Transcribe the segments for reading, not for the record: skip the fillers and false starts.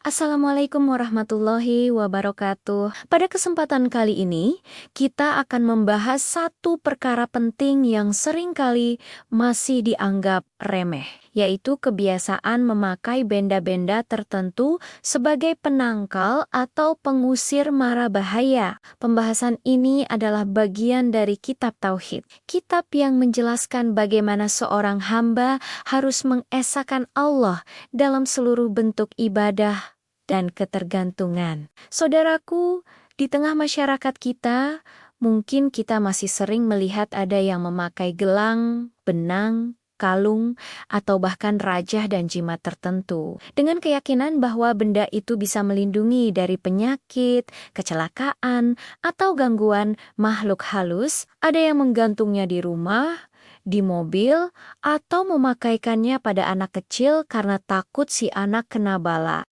Assalamualaikum warahmatullahi wabarakatuh. Pada kesempatan kali ini, kita akan membahas satu perkara penting yang seringkali masih dianggap remeh, yaitu kebiasaan memakai benda-benda tertentu sebagai penangkal atau pengusir mara bahaya. Pembahasan ini adalah bagian dari kitab Tauhid, kitab yang menjelaskan bagaimana seorang hamba harus mengesahkan Allah dalam seluruh bentuk ibadah dan ketergantungan. Saudaraku, di tengah masyarakat kita, mungkin kita masih sering melihat ada yang memakai gelang, benang, kalung, atau bahkan rajah dan jimat tertentu, dengan keyakinan bahwa benda itu bisa melindungi dari penyakit, kecelakaan, atau gangguan makhluk halus. Ada yang menggantungnya di rumah, di mobil, atau memakaikannya pada anak kecil karena takut si anak kena bala.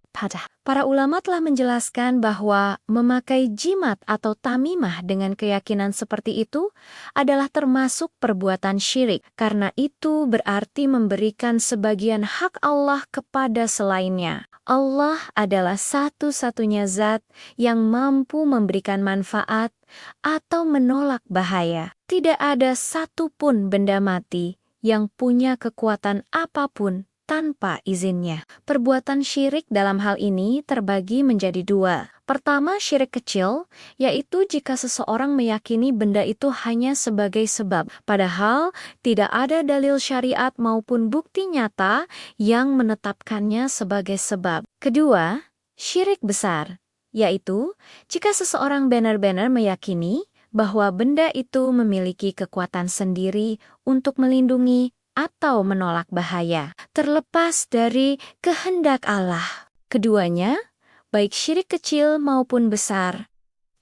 Para ulama telah menjelaskan bahwa memakai jimat atau tamimah dengan keyakinan seperti itu adalah termasuk perbuatan syirik, karena itu berarti memberikan sebagian hak Allah kepada selainnya. Allah adalah satu-satunya zat yang mampu memberikan manfaat atau menolak bahaya. Tidak ada satupun benda mati yang punya kekuatan apapun tanpa izinnya. Perbuatan syirik dalam hal ini terbagi menjadi dua. Pertama, syirik kecil, yaitu jika seseorang meyakini benda itu hanya sebagai sebab, padahal tidak ada dalil syariat maupun bukti nyata yang menetapkannya sebagai sebab. Kedua, syirik besar, yaitu jika seseorang benar-benar meyakini bahwa benda itu memiliki kekuatan sendiri untuk melindungi atau menolak bahaya, terlepas dari kehendak Allah. Keduanya, baik syirik kecil maupun besar,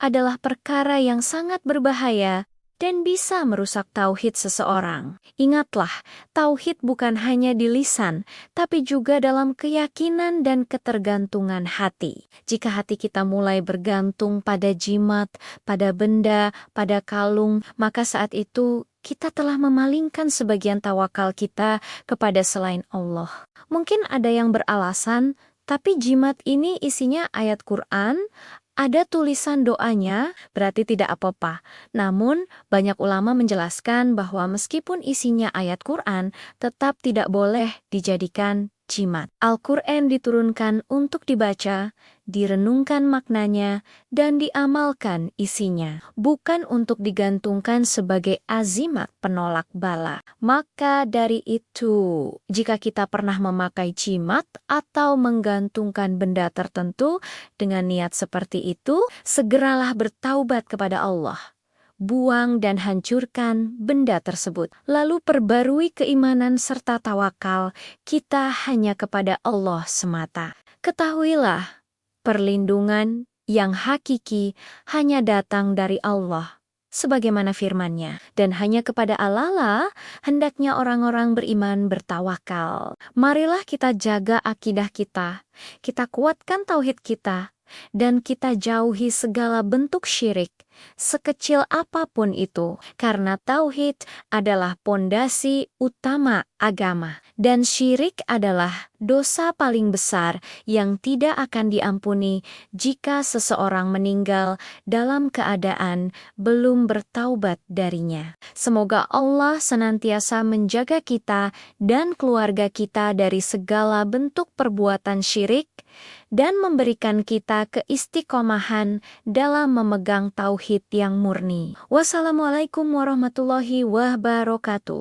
adalah perkara yang sangat berbahaya dan bisa merusak tauhid seseorang. Ingatlah, tauhid bukan hanya di lisan, tapi juga dalam keyakinan dan ketergantungan hati. Jika hati kita mulai bergantung pada jimat, pada benda, pada kalung, maka saat itu kita telah memalingkan sebagian tawakal kita kepada selain Allah. Mungkin ada yang beralasan, tapi jimat ini isinya ayat Quran, ada tulisan doanya, berarti tidak apa-apa. Namun, banyak ulama menjelaskan bahwa meskipun isinya ayat Quran, tetap tidak boleh dijadikan jimat. Al-Quran diturunkan untuk dibaca, direnungkan maknanya, dan diamalkan isinya, bukan untuk digantungkan sebagai azimat penolak bala. Maka dari itu, jika kita pernah memakai jimat atau menggantungkan benda tertentu dengan niat seperti itu, segeralah bertaubat kepada Allah. Buang dan hancurkan benda tersebut. Lalu perbarui keimanan serta tawakal kita hanya kepada Allah semata. Ketahuilah, perlindungan yang hakiki hanya datang dari Allah, sebagaimana firman-Nya, dan hanya kepada Allah lah hendaknya orang-orang beriman bertawakal. Marilah kita jaga akidah kita kuatkan tauhid kita, dan kita jauhi segala bentuk syirik, sekecil apapun itu, karena tauhid adalah pondasi utama agama, dan syirik adalah dosa paling besar yang tidak akan diampuni jika seseorang meninggal dalam keadaan belum bertaubat darinya. Semoga Allah senantiasa menjaga kita dan keluarga kita dari segala bentuk perbuatan syirik, dan memberikan kita keistiqomahan dalam memegang tauhid yang murni. Wassalamualaikum warahmatullahi wabarakatuh.